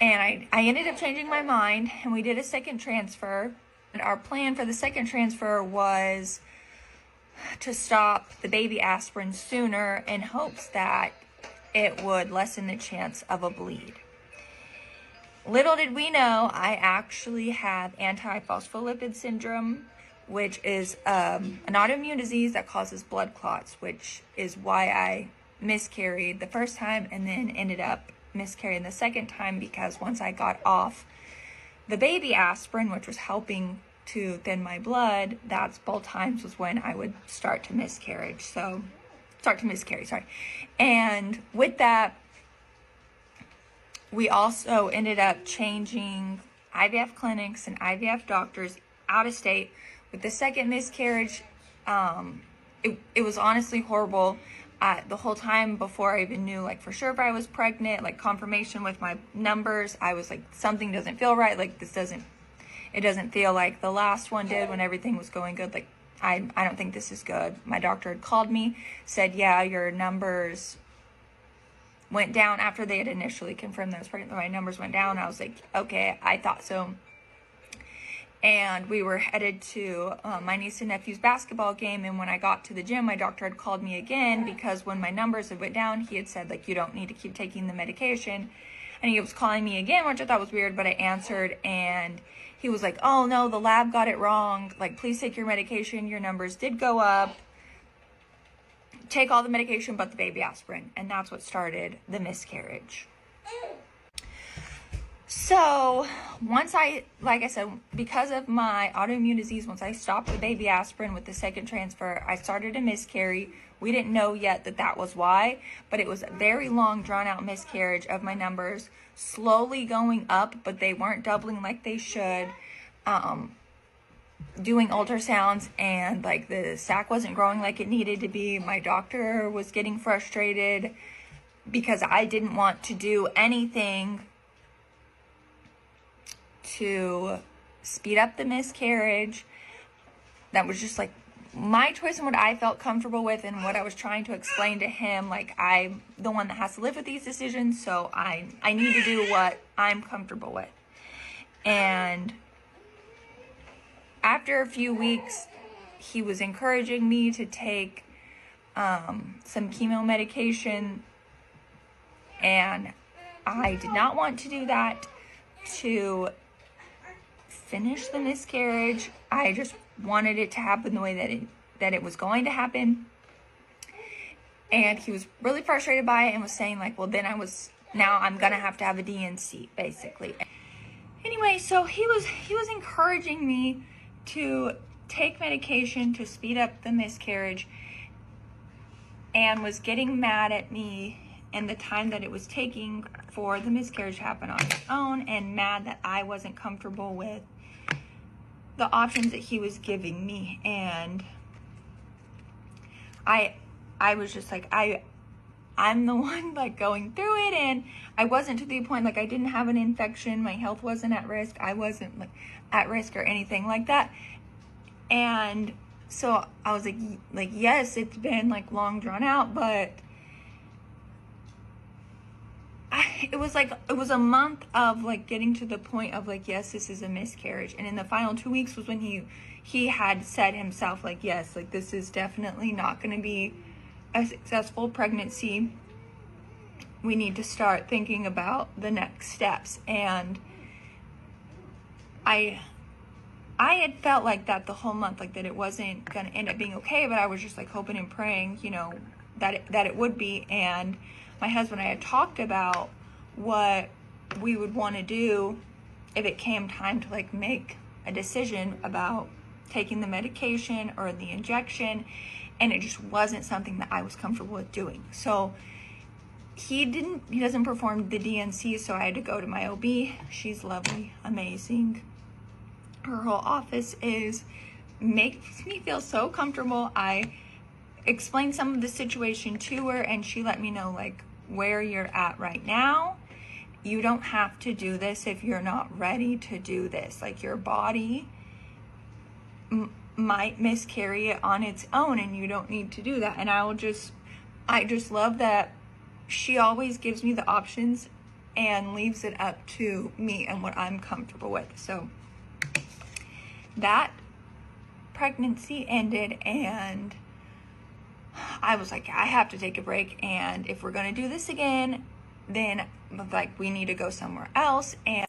And I ended up changing my mind, and we did a second transfer. And our plan for the second transfer was to stop the baby aspirin sooner in hopes that it would lessen the chance of a bleed. Little did we know, I actually have antiphospholipid syndrome, which is an autoimmune disease that causes blood clots, which is why I miscarried the first time and then ended up miscarrying the second time, because once I got off the baby aspirin, which was helping to thin my blood, that's both times was when I would start to miscarry, sorry. And with that, we also ended up changing IVF clinics and IVF doctors out of state. With the second miscarriage, it was honestly horrible. The whole time before I even knew, like, for sure if I was pregnant, like, confirmation with my numbers, I was like, something doesn't feel right. Like, it doesn't feel like the last one did when everything was going good. Like, I don't think this is good. My doctor had called me, said, yeah, your numbers went down after they had initially confirmed that I was pregnant. My numbers went down. I was like, okay, I thought so. And we were headed to my niece and nephew's basketball game. And when I got to the gym, my doctor had called me again, because when my numbers had went down, he had said, like, you don't need to keep taking the medication. And he was calling me again, which I thought was weird, but I answered, and he was like, oh no, the lab got it wrong. Like, please take your medication. Your numbers did go up. Take all the medication but the baby aspirin. And that's what started the miscarriage. So once like I said, because of my autoimmune disease, once I stopped the baby aspirin with the second transfer, I started to miscarry. We didn't know yet that that was why, but it was a very long, drawn out miscarriage of my numbers slowly going up, but they weren't doubling like they should. Doing ultrasounds, and like the sac wasn't growing like it needed to be. My doctor was getting frustrated because I didn't want to do anything to speed up the miscarriage. That was just like my choice and what I felt comfortable with, and what I was trying to explain to him. Like, I'm the one that has to live with these decisions, so I need to do what I'm comfortable with. And after a few weeks, he was encouraging me to take some chemo medication, and I did not want to do that to finish the miscarriage. I just wanted it to happen the way that it was going to happen. And he was really frustrated by it and was saying, like, well, now I'm gonna have to have a DNC, basically. Anyway, so he was encouraging me to take medication to speed up the miscarriage, and was getting mad at me and the time that it was taking for the miscarriage to happen on its own, and mad that I wasn't comfortable with the options that he was giving me. And I was just like, I'm the one, like, going through it, and I wasn't to the point, like, I didn't have an infection, my health wasn't at risk, I wasn't, like, at risk or anything like that. And so I was like, yes, it's been, like, long drawn out, but it was a month of, like, getting to the point of, like, yes, this is a miscarriage. And in the final 2 weeks was when he had said himself, like, yes, like, this is definitely not going to be a successful pregnancy. We need to start thinking about the next steps. And I had felt like that the whole month, like, that it wasn't going to end up being okay, but I was just, like, hoping and praying, you know, that it would be. And my husband and I had talked about what we would want to do if it came time to, like, make a decision about taking the medication or the injection, and it just wasn't something that I was comfortable with doing. So he doesn't perform the DNC, so I had to go to my OB. She's lovely, amazing. Her whole office makes me feel so comfortable. I explained some of the situation to her, and she let me know, like, where you're at right now. You don't have to do this if you're not ready to do this. Like, your body might miscarry it on its own, and you don't need to do that. And I just love that she always gives me the options and leaves it up to me and what I'm comfortable with. So that pregnancy ended, and I was like, I have to take a break, and if we're gonna do this again, then like we need to go somewhere else. And